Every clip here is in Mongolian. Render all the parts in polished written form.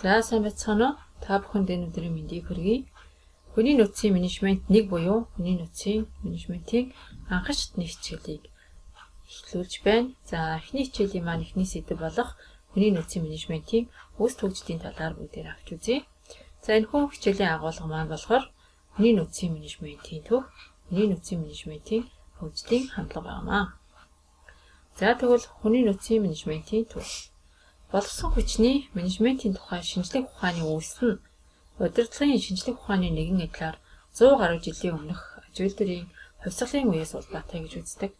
За сайн байцгаана уу? Та бүхэнд энэ өдрийн мэндийг хүргэе. Хүний нөөцийн менежмент 1 буюу хүний нөөцийн менежментийн анхан шатны хичээлийг эхлүүлж байна. За эхний хичээлийн маань эхний сэдэв болох хүний нөөцийн менежментийн үс төгжлийн талаар бүгдээр авч үзье. За энэ хүн хичээлийн агуулга маань болохоор хүний нөөцийн менежментийн төв, хүний нөөцийн менежментийн хөгжлийн хандлага байна. За тэгвэл хүний нөөцийн менежментийн төв. Боловсон хүчний менежментийн тухай шинжлэх ухааны үүсэл нь удирдлагын шинжлэх ухааны нэгэн адилаар 100 гаруй жилийн өмнөх аж үйлдвэрийн хувьсгалын үеэс улбаатай гэж үздэг.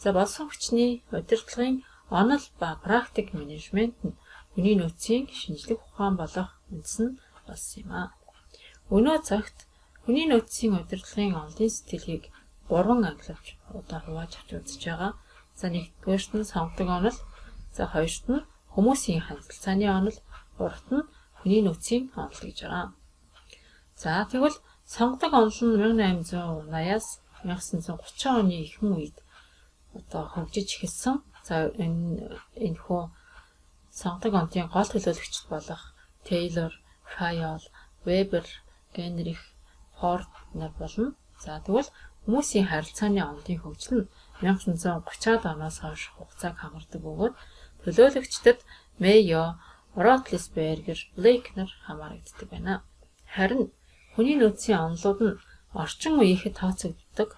За боловсон хүчний удирдлагын онол ба практик менежмент нь хүний нөөцийн шинжлэх ухаан болох үндэс нь болсон юм а. Өнөө цагт хүний нөөцийн удирдлагын онолын сэтгэлийг 3 ангилалж хувааж авч үзэж байгаа. За нэгдүгээрт нь сонгодог онол, за хоёрт нь хүмүүсийн хандлцааны онол, гуравт нь хүний нөөцийн онол гэж байгаа. За тэгвэл сонгодог онол нь 1880-аас 1930 оны ихэнх үед хөгжиж эхэлсэн. За энэ хүү сонгодог онолын гол төлөөлөгчд болох Тейлор, Файол, Вебер, Генрих, Форд нар болно. За тэгвэл хүмүүсийн харилцааны онолын хөгжил нь 1930-аад оноос хойш хугацааг хамардаг бөгөөд төлөөлөгчдөд Мэйо, Ротлисбергер, Блейк нар хамаарагддаг байна. Харин хүний нөөцийн онолууд нь орчин үеийнхээ тооцогддог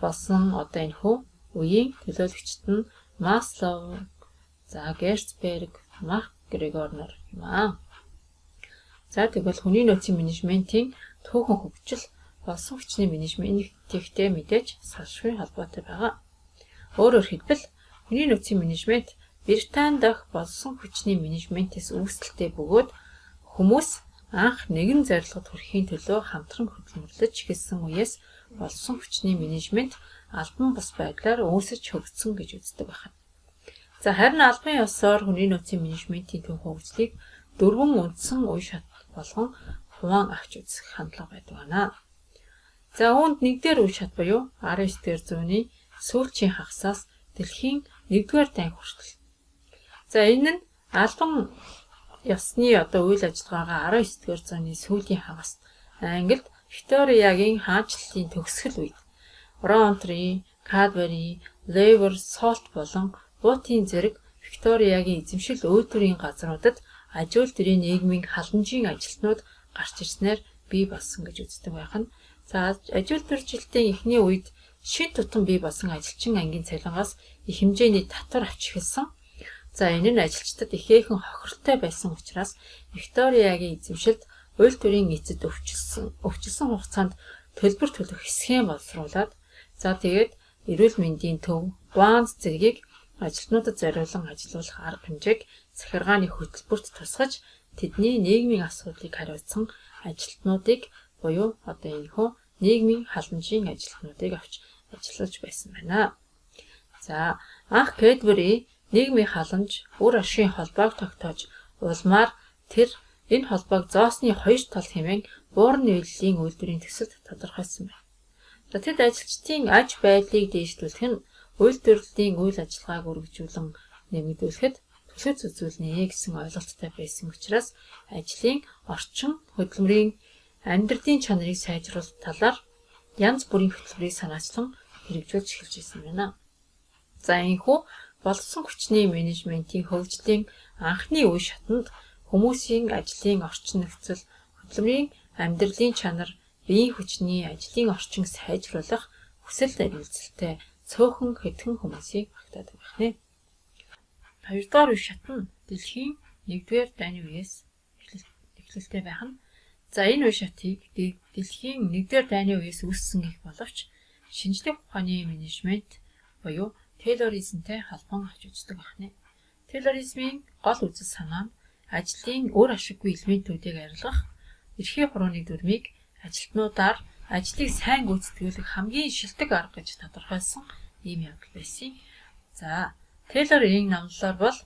болсон энэхүү үеийн төлөөлөгчд нь Маслоу, за Герцберг, МакГрегор нар юм аа. За тэгвэл хүний нөөцийн менежментийн түүхэн хөгжил боловсон хүчний менежменттэй мэдээж салшгүй холбоотой байгаа. Өөрөөр хэлбэл хүний нөөцийн менежмент Британи дахь боловсон хүчний менежментээс үүсэлтэй бөгөөд хүмүүс анх нэгэн зорилгод хүрэхийн төлөө хамтран хөдөлмөрлөж эхэлсэн үеэс боловсон хүчний менежмент албан бус байдлаар үүсэж хөгжсөн гэж үздэг байна. За харин албан ёсоор хүний нөөцийн менежментийн төв хөгжлийг 4 үндсэн үе шат болгон хуваан авч үзэх хандлага байдаг байна. За үүнд нэгдүгээр үе шат буюу 19-р зууны сүүлчийн хагасаас дэлхийн 1-р дайн хүртэл. За энэ нь албан ёсны үйл ажиллагаагаа 19-р зууны сүүлийн хагас Англид Викториягийн хаанчлалын төгсгөл үед Ронтри, Кадбери, Левер, Солт болон Бутын зэрэг Викториягийн эзэмшил үйлдвэрийн газруудад аж үйлдвэрийн нийгмийн халамжийн ажилтнууд гарч ирснээр бий болсон гэж үздэг байх нь. За аж үйлдвэржилтийн эхний үед шид тутам бий болсон ажилчин ангийн цалингаас их хэмжээний татвар авч эхэлсэн. За энэ нь ажилчдад ихээхэн хохиролтой байсан учраас Викториягийн эзэмшилд үйлдвэрийн эцэд өвчлсөн хугацаанд төлбөр төлөх схем боловсруулад за тэгээд эрүүл мэндийн төв, БАНЗ зэргийг ажилтнуудад зориулан ажилуулах арга хэмжээг захиргааны хөтөлбөрт тусгаж тэдний нийгмийн асуудлыг хариуцсан ажилтнуудыг буюу энэхүү нийгмийн халамжийн ажилтнуудыг авч ажиллуулж байсан байна. За анх Кадбери нийгмийн халамж үр ашигын холбоог тогтоож улмаар тэр энэ холбоог зоосны 2 тал хэмээн буурны үйлдлийн үйлдвэрийн төсөлд тодорхойлсон байна. За тэд ажилчдын аж байдлыг дээшлүүлэх нь үйлдвэрлэлийн үйл ажиллагааг үргэлжлүүлэн нэмэгдүүлэхэд түлхэж үзүүлнэ гэсэн ойлголттой байсан учраас ажлын орчин хөдөлмөрийн амьдралын чанарыг сайжруулах талаар янз бүрийн хөтөлбөрийг санаачлан хэрэгжүүлж эхэлж ирсэн байна. За энэхүү боловсон хүчний менежментийн хөгжлийн анхны үе шатанд хүмүүсийн ажлын орчин нөхцөл, хөдөлмөрийн амьдралын чанар, биеийн хүчний ажлын орчин сайжруулах хүсэл эрмэлзэлтэй цөөхөн хэдхэн хүмүүсийг багтаадаг байна. Хоёрдугаар үе шат нь дэлхийн 1-р дайны үеэс эхлэлтэй байх нь. За энэ үе шатыг дэлхийн 1-р дайны үеэс үүссэн гэх боловч шинжлэх ухааны менежмент буюу Тейлоризмтэй холбон авч үздэг байна. Тейлоризмын гол үзэл санаа нь ажлын үр ашиггүй элементүүдийг арилгах, эрхээ хурууны дүрмийг ажилтнуудаар ажлыг сайн гүйцэтгүүлэх хамгийн шилдэг арга гэж тодорхойлсон ийм явдал байсан. За Тейлорын номлолоор бол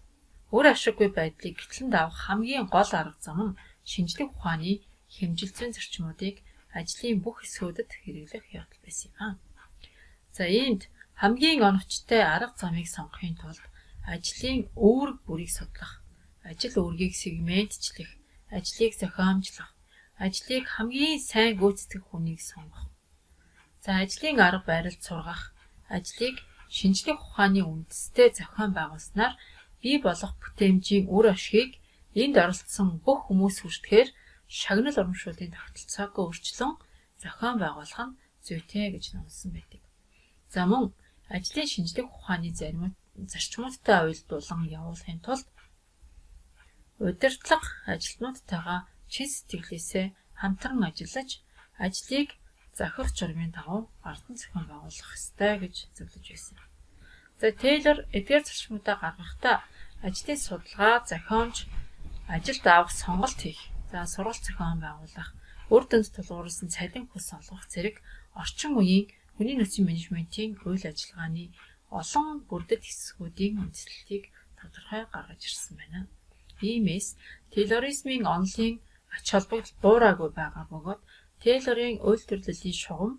үр ашиггүй байдлыг гэтлэнд авах хамгийн гол арга зам нь шинжлэх ухааны хэмжил зүйн зарчмуудыг ажлын бүх хэсгүүдэд хэрэглэх явдал байсан юм. За иймд хамгийн оновчтой арга замыг сонгохын тулд ажлын үүрэг бүрийг судлах, ажил үүргийг сегментчлэх, ажлыг зохиомжлох, ажлыг хамгийн сайн гүйцэтгэх хүнийг сонгох. За ажлын арга барилд сургах, ажлыг шинжлэх ухааны үндэстэй зохион байгуулснаар бий болох бүтээмжийн үр ашгийг энд оролцсон бүх хүмүүс хүртэхээр шагнал урамшууллын тогтолцоог өөрчлөн зохион байгуулах нь зүйтэй гэж нонсон байдаг. За мөн ажлын шинжлэх ухааны зарчмуудтай уялдуулан явуулахын тулд удирдлага ажилтнуудтайгаа чин сэтгэлээсээ хамтран ажиллаж ажлыг захирах журмын дагуу ардан зохион байгуулах ёстой гэж зөвлөж байсан. За Тейлор эдгээр зарчмуудаа гаргахдаа ажлын судалгаа, зохиомж, ажилд авах сонголт хийх, за сургалт зохион байгуулах, үр дүнд тулгуурласан цалин хөлс олгох зэрэг орчин үеийн хүний нөөцийн менежментийн үйл ажиллагааны олон бүрдэд хэсгүүдийн үндэслэлийг тодорхой гаргаж ирсэн байна. Иймээс Тейлоризмын онолын ач холбогдол буураагүй байгаа бөгөөд Тейлорын үйлдвэрлэлийн шугам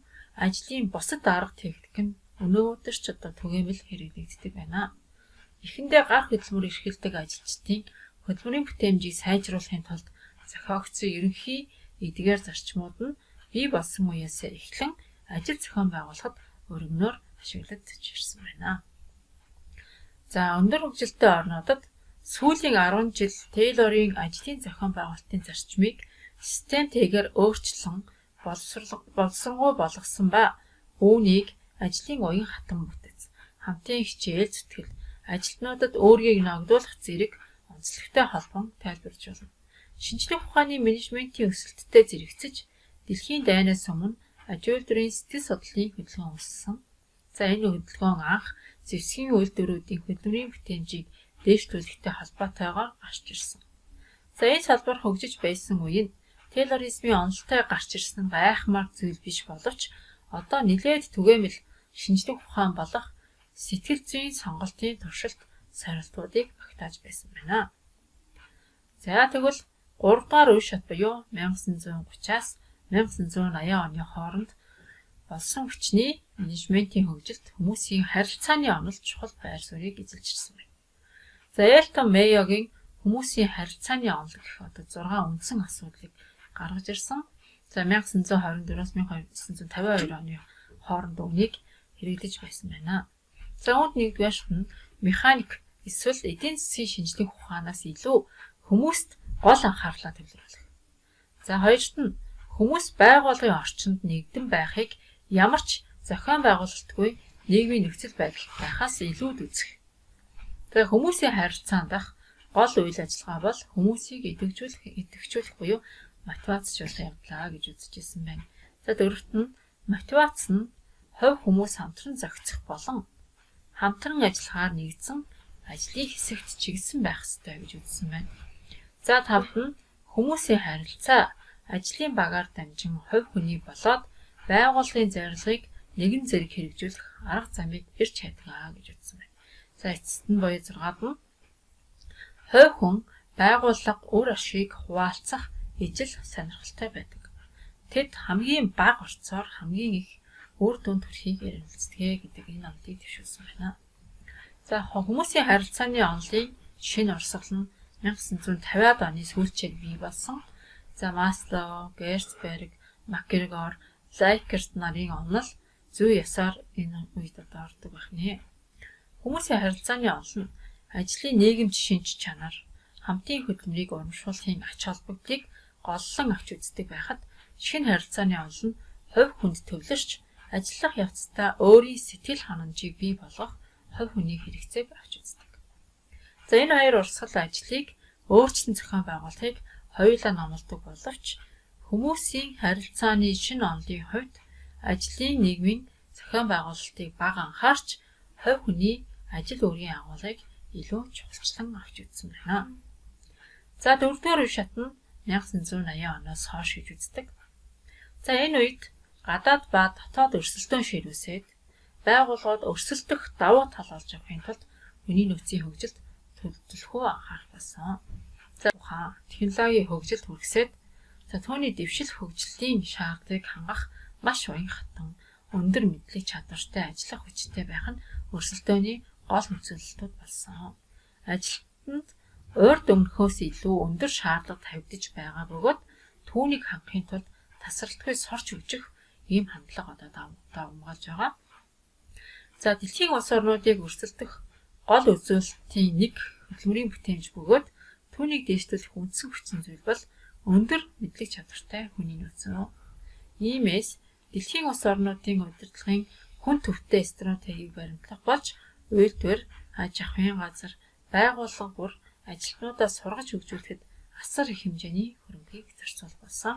ажлын бусад арга техник нь өнөөдөр ч түгээмэл хэрэглэгддэг байна. Эхэндээ гарах хөдөлмөр эрхэлдэг ажилчдын хөдөлмөрийн бүтээмжийг сайжруулахын тулд зохиогдсон ерөнхий эдгээр зарчмууд нь бий болсон үеэс эхлэн ажил зохион байгуулахад өргөнөөр ашиглагдж ирсэн байна. За өндөр хөгжилтэй орнуудад сүүлийн 10 жил Тейлорын ажлын зохион байгуулалтын зарчмыг системтэйгээр өөрчлөн боловсронгуй болгосон ба үүнийг ажлын уян хатан бүтэц, хамтын хичээл зүтгэл, ажилтнуудад өөрийг ногдуулах зэрэг онцлогтой холбон тайлбарж болно. Шинжлэх ухааны менежментийн өсөлттэй зэрэгцэж дэлхийн дайнаас өмнө аж үйлдвэрийн сэтгэл судлалын хөдөлгөөн үүссэн. За энэ хөдөлгөөн анх зэвсгийн үйлдвэрүүдийн хөдөлмөрийн бүтээмжийг дээшлүүлэхтэй холбоотойгоор гарч ирсэн. За энэ салбар хөгжиж байсан үеийн Тейлоризмын онолтой гарч ирсэн гайхамшиг зүйл биш боловч одоо нэлээд түгээмэл шинжлэх ухаан болох сэтгэл зүйн сонголтын туршилт сорилтуудыг багтааж байсан байна. За тэгвэл 3 дугаар үе шат буюу 1930-аас 1980 оны хооронд болсон хүчний менежментийн хөгжилд хүмүүсийн харилцааны онол чухал байр суурийг эзэлж ирсэн байна. За Элтон Мэйогийн хүмүүсийн харилцааны онол гэх 6 үндсэн асуудлыг гаргаж ирсэн. За 1924-аас 1952 оны хооронд үнийг хэрэглэж байсан байна. За үүнд нэгдүгээр шат нь механик эсвэл эдийн засгийн шинжлэх ухаанаас илүү хүмүүст гол анхаарлаа төвлөрүүлэх. За хоёрт нь хүмүүс байгууллагын орчинд нэгдэн байхыг ямар ч зохион байгуулалтгүй нийгмийн нөхцөл байдал байхаас илүүд үзэх. За хүмүүсийн харилцаанд дах гол үйл ажиллагаа бол хүмүүсийг идэвхжүүлэх буюу мотивацжуулах явдлаа гэж үзэж ирсэн байна. За дөрөвт нь мотивац нь хувь хүмүүс хамтран зохицох болон хамтран ажиллахаар нэгдсэн ажлын хэсэгт чиглэсэн байх ёстой гэж үзсэн байна. За тавд нь хүмүүсийн харилцаа ажлын багаар дамжин хувь хүний болоод байгууллагын зорилгыг нэгэн зэрэг хэрэгжүүлэх арга замыг ирж чадгаа гэж үзсэн байна. За эцэст нь буюу 6-ад нь хувь хүн байгууллага үр ашгийг хуваалцах ижил сонирхолтой байдаг. Тэд хамгийн бага орцоор хамгийн их үр дүнд хүрэхийг эрмэлздэг гэдэг энэ онолыг дэвшүүлсэн байна. За хүмүүсийн харилцааны онолын шинэ урсгал нь 1950-аад оны сүүлчээр бий болсон. За Маслоу, Герцберг, Макгрегор, Лайкерт нарын онол зүй ёсоор энэ үед ордог байна. Хүмүүсийн харилцааны онол нь ажлын нийгэмч шинж чанар, хамтын хөдөлмөрийг урамшуулахын ач холбогдлыг голлон авч үздэг байхад шинэ харилцааны онол нь хувь хүнд төвлөрч ажиллах явцдаа өөрийн сэтгэл ханамжийг бий болгох хувь хүний хэрэгцээг авч үздэг. За энэ хоёр урсгал ажлыг өөрчлөн зохион байгуулахыг хоёулаа номлодог боловч хүмүүсийн харилцааны шинэ онолын хувьд ажлын нийгмийн зохион байгуулалтыг бага анхаарч хувь хүний ажил үрийн агуулгыг илүү чухалчлан авч үзсэн байна. За дөрөвдүгээр үе шат нь 1980 оноос хойш гэж үздэг. За энэ үед гадаад ба дотоод өрсөлдөөн ширүүсээд байгууллагууд өрсөлдөх давуу тал олж авахын тулд хүний нөөцийн хөгжилд төлөвлөхөө анхаарах болсон. За ухаан технологийн хөгжилд хүргэсээд түүний дэвшил хөгжлийн шаардлагыг хангах маш уян хатан өндөр мэдлэг чадвартай ажиллах хүчтэй байх нь өрсөлдөөний гол нөхцөлтүүд болсон. Ажилтнад урьд өмнөхөөс илүү өндөр шаардлага тавигдаж байгаа бөгөөд түүнийг хангахын тулд тасралтгүй сорч өгчих ийм хандлага одоо давмгаалж байгаа. За дэлхийн улс орнуудыг өрсөлдөх гол үзүүлэлтийн нэг хөдөлмөрийн бүтээмж бөгөөд түүнийг дэвшлүүлэх үндсэн хүчин зүйл бол өндөр мэдлэг чадвартай хүний нөөц. Иймээс дэлхийн улс орнуудын удирдлагын хүн төвтэй стратегийг баримтлах болж үйлдвэр, аж ахуйн газар, байгууллага бүр ажилтнуудаа сургаж хөгжүүлэхэд асар их хэмжээний хөрөнгийг зарцуулах болсон.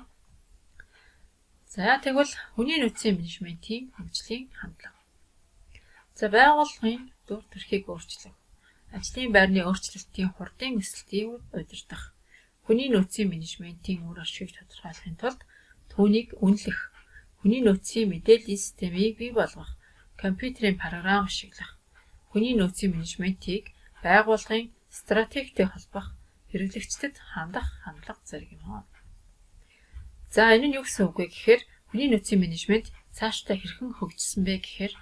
За тэгвэл хүний нөөцийн менежментийн хөгжлийн хандлага. За байгууллагын дүр төрхийг өөрчлөх, ажлын байрны өөрчлөлтийн хурдын өсөлтийг удирдах, хүний нөөцийн менежментийн үр ашгийг тодорхойлохын тулд түүнийг үнэлэх, хүний нөөцийн мэдээллийн системийг бий болгох, компьютерийн програм ашиглах, хүний нөөцийн менежментийг байгууллагын стратегтэй холбох, хэрэглэгчдэд хандах хандлага зэрэг юм. За энэ нь юу гэсэн үг вэ гэхээр хүний нөөцийн менежмент цаашдаа хэрхэн хөгжсөн бэ гэхээр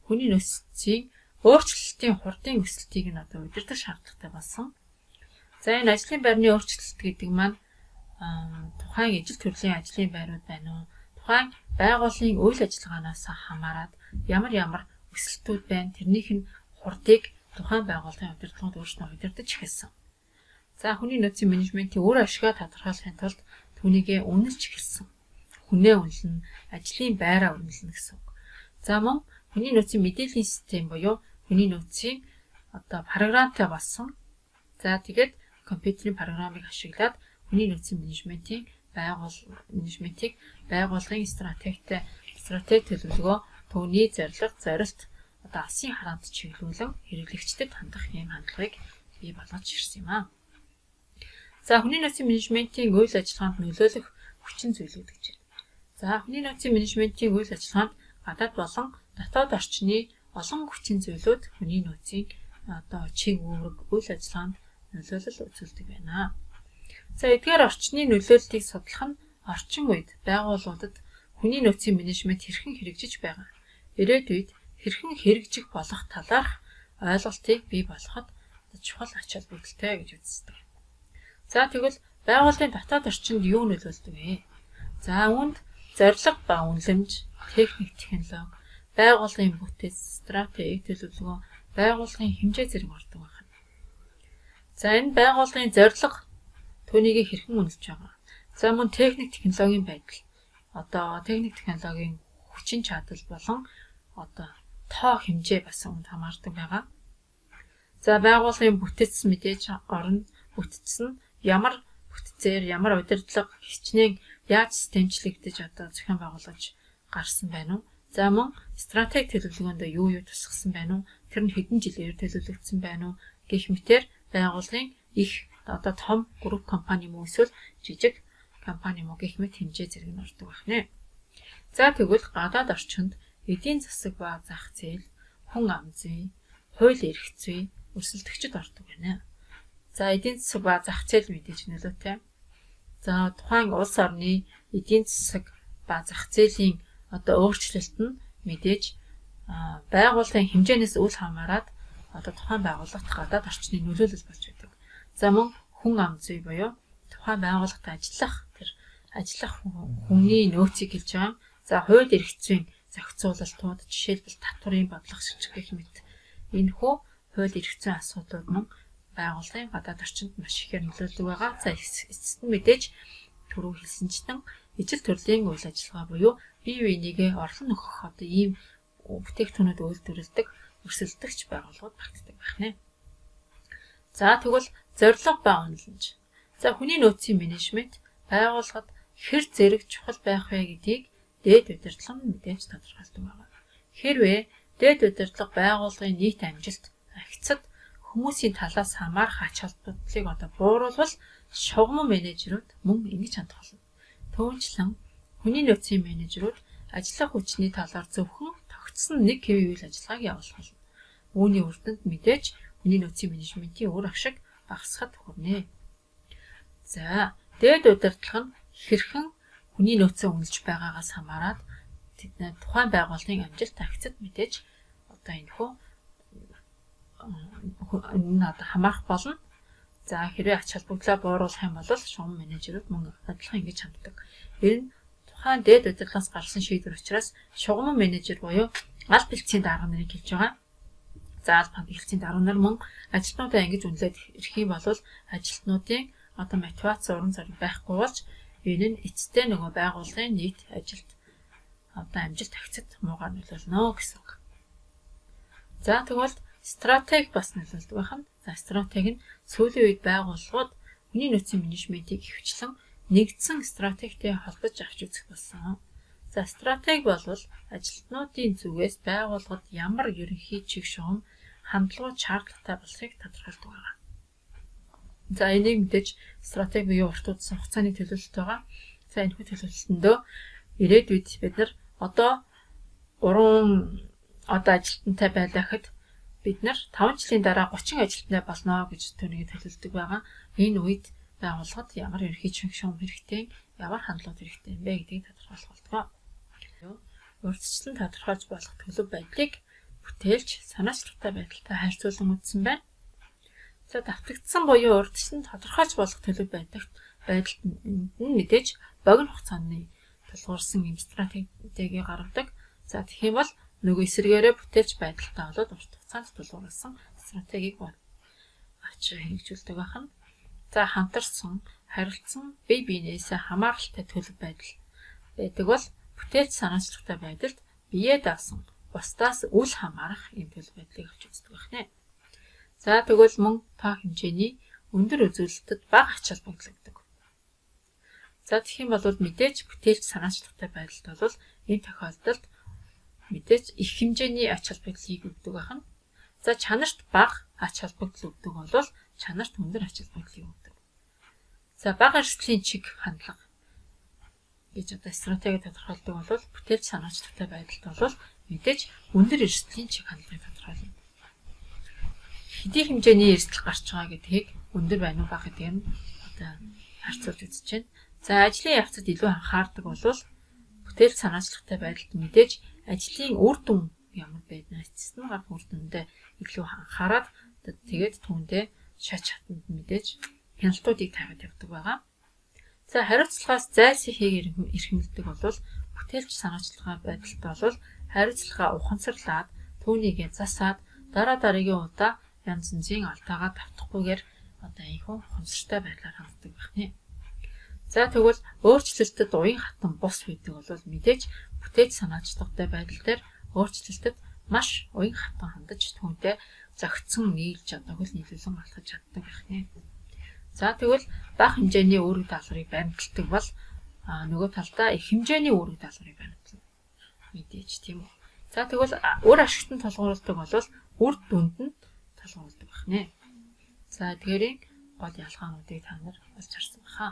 хүний нөөцийн өөрчлөлтийн хурдын өсөлтийг нь одоо удирдах шаардлагатай болсон. За энэ ажлын байрны өөрчлөлт гэдэг маань тухайн ижил төрлийн ажлын байрууд байна уу? Тухайн байгууллагын үйл ажиллагаанаас хамаарат ямар өсөлтүүд байна. Тэрнийх нь хурдыг тухайн байгууллагын удирдлагууд өөрсдөө удирдах эхэлсэн. За хүний нөөцийн менежментийн үр ашгаа тодорхойлохын тулд түүнийгээ үнэлж эхэлсэн. Хүнээ үнэлнэ, ажлын байраа үнэлнэ гэсэн үг. За мөн хүний нөөцийн мэдээллийн систем буюу хүний нөөцийн одоо програмтай болсон. За тэгээд компьютерийн програмыг ашиглаад хүний нөөцийн менежментийг байгууллагын стратеги төлөвлөгөө, түүний зорилго, зорилт одоо алсын хараанд чиглүүлэн хэрэглэгчдэд хандах ийм хандлагыг бий болгож ирсэн юм аа. За хүний нөөцийн менежментийн үйл ажиллагаанд нөлөөлөх хүчин зүйлүүд гэж байна. За хүний нөөцийн менежментийн үйл ажиллагаанд гадаад болон дотоод орчны олон хүчин зүйлүүд хүний нөөцийн одоо чиг үүрэг үйл ажиллагаанд нөлөөлөл үзүүлдэг байна. За эдгээр орчны нөлөөллийг судлах нь орчин үед байгууллагуудад хүний нөөцийн менежмент хэрхэн хэрэгжиж байгаа, ирээдүйд хэрхэн хэрэгжих болох талаарх ойлголтыг бий болгоход чухал ач холбогдолтой гэж үздэг. За тэгвэл байгууллагын дотоод орчинд юу нөлөөлдөг вэ? За үүнд зорилго ба үнэлэмж, техник, технологи, байгууллагын бүтээц, стратеги төлөвлөгөө, байгууллагын хэмжээ зэрэг ордог байна. За энэ байгууллагын зорилго түүнийг хэрхэн үнэлж байгаа. За мөн техник, технологийн байдал. Одоо техник, технологийн хүчин чадал болон одоо тоо хэмжээ бас үүнд хамаардаг байгаа. За байгууллагын бүтээц мэдээж орно. Бүтцэн ямар бүтцээр ямар удирдлага хичнээн яаж системчлэгдэж одоо зохион байгуулж гарсан байна уу? За мөн стратеги төлөвлөгөөнд юу тусгасан байна уу? Тэр нь хэдэн жилээр төлөвлөгдсөн байна уу? Гэх мэтээр байгууллагын их одоо том групп компани мөн эсвэл жижиг компани мөн гэх мэт хэмжээ зэрэг нь ордог байна. За тэгвэл гадаад орчинд эдийн засаг ба зах зээл, хүн ам зүй, хууль эрх зүй өрсөлдөгчд ордог байна. За эдийн засаг ба зах зээл мэдээж нөлөөтэй. За тухайн улс орны эдийн засаг ба зах зээлийн одоо өөрчлөлт нь мэдээж байгууллагын хэмжээнээс үл хамааран одоо тухайн байгууллагт гадаад орчны нөлөөлөл болж байдаг. За мөн хүн ам зүй буюу тухайн байгууллагт ажиллах хүний нөөцийг хэлж байгаа. За хууль эрх зүйн зохицуулалтууд, жишээлбэл татврын бодлого шиг гэх мэт энэхүү хууль эрх зүйн асуудлууд мөн байгууллагын гадаад орчинд маш ихээр нөлөөлдөг байгаа. За эцэст нь мэдээж түрүү хэлсэнчлэн ижил төрлийн үйл ажиллагаа буюу бие биенийгээ орлон нөхөх одоо ийм бүтээгдэхүүнүүд үйлдвэрлэдэг өрсөлдөгч байгууллагууд багтдаг байна. За тэгвэл зорилго ба үнэлэмж. За хүний нөөцийн менежмент байгууллагад хэр зэрэг чухал байх вэ гэдгийг дээд удирдлага нь мэдээж тодорхойлдог байна. Хэрвээ дээд удирдлага байгууллагын нийт амжилт, агцад хүмүүсийн талаас хамаарах ач холбогдлыг одоо бууруулбал шугам менежерүүд мөн ингэж хандах болно. Түүнчлэн хүний нөөцийн менежерүүд ажиллах хүчний талаар зөвхөн тогтсон нэг хэвийн үйл ажиллагааг явуулах болно. Үүний үр дүнд мэдээж хүний нөөцийн менежментийн үр ашиг багасхад хүрнэ. За, дээд удирдлага нь хэрхэн хүний нөөцөө үнэлж байгаагаас хамаарат тухайн байгууллагын амжилт агцад мэдээж одоо энэ одоо хамаарах болно. За хэрвээ ач холбогдлоо бууруулах юм бол шугам менежерүүд мөн адилхан ингэж ханддаг. Энэ нь тухайн дээд удирдлагаас гарсан шийдвэр учраас шугам менежер буюу аль бэлтцийн дарга нарыг хэлж байгаа. За аль бэлтцийн дарга нар мөн ажилтнуудаа ингэж үнэлээд ирэх юм бол ажилтнуудын одоо мотивац уран зориг байхгүй болж энэ нь эцэстээ нөгөө байгууллагын нийт ажилд одоо амжилт хагцад муугаар нөлөөлнө гэсэн үг. За тэгвэл стратеги бас нөлөөлдөг байна. За стратеги нь сүүлийн үед байгууллагууд хүний нөөцийн менежментийг хөвчлэн нэгдсэн стратегтэй холбож авч үзэх болсон. За стратеги бол ажилтнуудын зүгээс байгууллагад ямар ерөнхий чиг шугам хандлагууд шаардлагатай болохыг тодорхойлдог байна. За энийг мэдээж стратеги буюу урт удсан хугацааны төлөвлөлт байгаа. За энэхүү төлөвлөлтөндөө ирээдүйд бид нар одоо 3 ажилтнтай байлаа гэхэд бид нар 5 жилийн дараа 30 ажилтнтай болно гэж түүнийг төлөвлөдөг байгаа. Энэ үед байгууллагад ямар ерөнхий чиг шугам хэрэгтэй, ямар хандлага хэрэгтэй юм бэ гэдгийг тодорхойлох болтгоо. Урьдчилан тодорхойлж болох төлөв байдлыг бүтээлч санаачлалтай байдалтай харьцуулан үзсэн байна. За давтагдсан буюу урьдчилан тодорхойлж болох төлөв байдалд мэдээж богино хугацааны тулгуурсан юм стратеги гаргадаг. За тэгэх юм бол нөгөө эсрэгээрээ бүтээлч байдалтай болоод урт хугацаанд тулгуурласан стратегийг хэрэгжүүлдэг байна. За хамтарсан, харилцсан, бие биенээсээ хамааралтай төлөв байдал байдаг бол бүтээлч санаачлалтай байдалд биеэ даасан бусдаас үл хамаарах юм төлөв байдлыг авч үздэг байна. За тэгвэл мөн та хэмжээний өндөр үзүүлэлтэд бага ач холбогддог. За тэгэх юм бол мэдээж бүтээлч санаачлалтай байдалд бол энэ тохиолдолд мэдээж их хэмжээний ач холбогдлыг өгдөг байна. За чанарт бага ач холбогдол өгдөг бол чанарт өндөр ач холбогдлыг өгдөг. За бага эрсдлийн чиг хандлага гэж одоо стратеги тодорхойлдог бол бүтээлч санаачлалтай байдалд бол мэдээж өндөр эрсдлийн чиг хандлагыг тодорхойлно. Хэдийн хэмжээний эрсдэл гарч байгаа гэдгийг өндөр байна уу бага гэдгээр нь одоо харьцуулж үзэж байна. За ажлын явцад илүү анхаардаг бол бүтээлч санаачлалтай байдалд мэдээж ажлын үр дүн ямар байднаа эцэст нь гарах үр дүндээ илүү анхаарад тэгээд түүндээ шат шатанд мэдээж хяналтуудыг тавиад явдаг байгаа. За хариуцлагаас зайлсхий хийгээр эрхэмлдэг бол бүтээлч санаачлалтай байдалд бол хариуцлагаа ухамсарлаад түүнийг засаад дараа дараагийн удаа янз бүрийн алдаагаа давтахгүйгээр одоо ийхүү ухамсартай байдлаар ханддаг байна. За тэгвэл өөрчлөлтөд уян хатан бус байдаг бол мэдээж бүтээж санаачлалтай байдал дээр өөрчлөлтөд маш уян хатан хандаж түүнтэй зохицсон нийлж одоо хөл нийлүүлэн алхаж чаддаг байна. За тэгвэл бага хэмжээний үүрэг даалгаврыг баримталдаг бол нөгөө талдаа их хэмжээний үүрэг даалгаврыг баримтална. Мэдээж тийм үү. За тэгвэл үр ашигтанд тулгуурладаг бол үр дүнд нь тулгуурладаг байна. За тэгэрийн гол ялгаануудыг та нар олж харсан баха.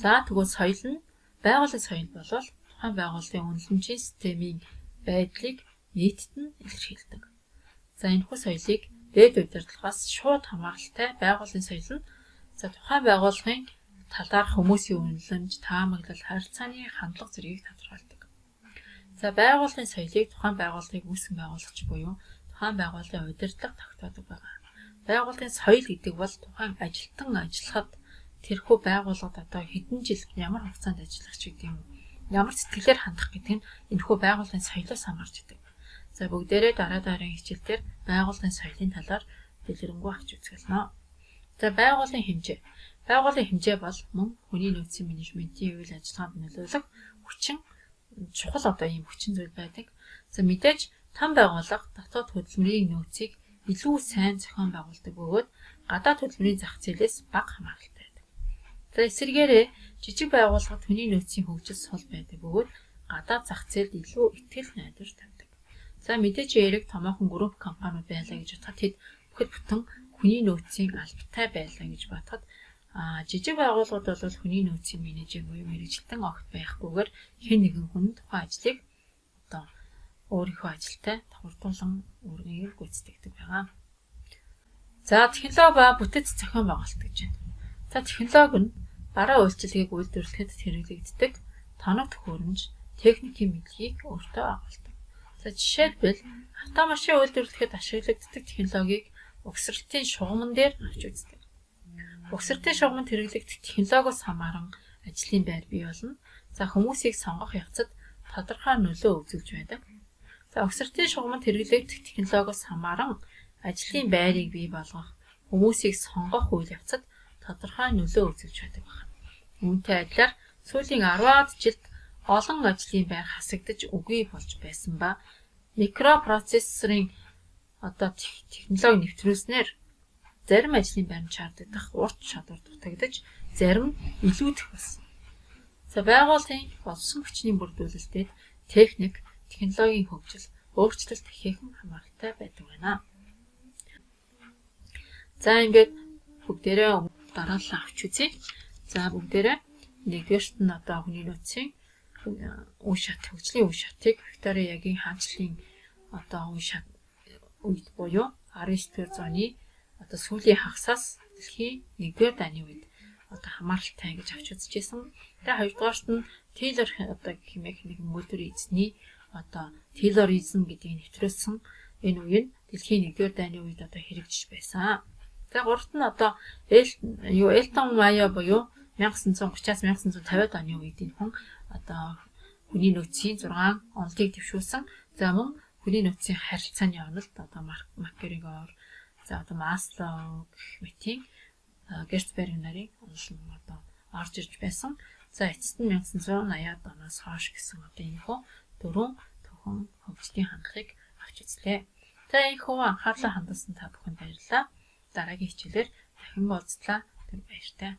За тэгвэл соёл нь байгууллагын соёл бол тухайн байгууллагын үнэлэмжийн системийн байдлыг нийтэд нь илэрхийлдэг. За энэхүү соёлыг дээд удирдлагаас шууд хамааралтай байгууллагын соёл нь за тухайн байгууллагын талаарх хүмүүсийн үнэлэмж, таамаглал, харилцааны хандлага зэргийг тодорхойлдог. За байгууллагын соёлыг тухайн байгууллагыг үүсгэн байгуулагч буюу тухайн байгууллагын удирдлага тогтоодог байгаа. Байгууллагын соёл гэдэг бол тухайн ажилтан ажиллахад тэрхүү байгууллагад одоо хэдэн жил ямар хугацаанд ажиллах ч гэдэг юм. Ямар сэтгэлээр хандах гэдэг нь энэхүү байгууллагын соёлоос хамаарч идэг. За бүгдээрээ дараа дараагийн хичээлдэр байгууллагын соёлын талаар дэлгэрэнгүй авч үзгэлнэ. За байгууллагын хэмжээ. Байгууллагын хэмжээ бол мөн хүний нөөцийн менежментийн үйл ажиллагаанд нөлөөлөх хүчин чухал одоо ийм хүчин зүйл байдаг. За мэдээж том байгууллага дотоод хөдөлмөрийн нөөцийг илүү сайн зохион байгуулдаг бөгөөд гадаад хөдөлмөрийн зах зээлээс бага хамааралтай байдаг. За эсвэргээрээ жижиг байгууллагад хүний нөөцийн хөгжил сул байдаг бөгөөд гадаад зах зээлд илүү итгэл найдвар тавьдаг. За мэдээж яриг томоохон групп компаниуд байлаа гэж бодоход тэд бүхэд бүтэн хүний нөөцийн албатай байлаа гэж бодоход жижиг байгууллагууд бол хүний нөөцийн менежер буюу мэргэжилтэн огт байхгүйгээр хэн нэгэн хүн тухайн ажлыг одоо өөрийнхөө ажилтай давхардуулан үргэлж гүйцэтгэдэг байгаа. За технологи ба бүтэц зохион байгуулалт гэж байна. За технологи нь бараа үйлчилгээг үйлдвэрлэхэд хэрэглэгддэг тоног төхөөрөмж, техникийн мэдлэгийг өөртөө агуулдаг. За жишээлбэл автомашин үйлдвэрлэхэд ашиглагддаг технологиг угсралтын шугамн дээр авч үздэг. Угсралтын шугамд хэрэглэгдэх технологиос хамааран ажлын байр бий болно. За хүмүүсийг сонгох явцад тодорхой нөлөө үзүүлж байдаг. За угсралтын шугамд хэрэглэгдэх технологиос хамааран ажлын байрыг бий болгох, хүмүүсийг сонгох үйл явцад тодорхой нөлөө үзүүлж байдаг байна. Үүнтэй адилаар сүүлийн 10-аад жилд олон ажлын байр хасагдаж үгүй болж байсан ба микропроцессорын технологи нэвтрүүлснээр зарим ажлын байранд шаардлагадах урт чадвар дутагдаж, зарим нь илүүдэх болсон. За байгууллагын болсон хүчний бүрдүүлэлтэд техник, технологийн хөгжил, өөрчлөлт ихээхэн хамааралтай байдаг байна. За ингээд бүгдээрээ дараалал авч үзье. За бүгдээрээ нэгдүгээрт нь хүний нөөцийн үе шат, хөгжлийн үе шатыг Виктория Ягийн хаанчлалын үе шат үед буюу 19-р зууны сүүлийн хагасаас дэлхийн 1-р дайны үед хамааралтай гэж авч үзэжсэн. Тэгээ хоёрдугаарт нь Тейлор хэмээх нэг мөлтөр эзний Тейлоризм гэдгийг нэвтрүүлсэн энэ үе нь дэлхийн 1-р дайны үед хэрэгжиж байсан. Тэгээ гуравт нь Элтон Майя буюу 1930-аас 1950-ад оны үед энэ хүн хүний нөөцийн 6 онолыг дэвшүүлсэн. За мөн хүний нөөцийн харилцааны онолд Макгрегор, Маслоу гэх мэтийн Герцберг нарын онол нь орж ирж байсан. За эцэст нь 1980-ад оноос хойш гэсэн энэ хөө дөрвөн төхөн хөгжлийн хандлагыг авч үзлээ. За энэ хөө анхаарлаа хандуулсан та бүхэнд баярлалаа. Дараагийн хичээлээр дахин уулзлаа. Баяртай.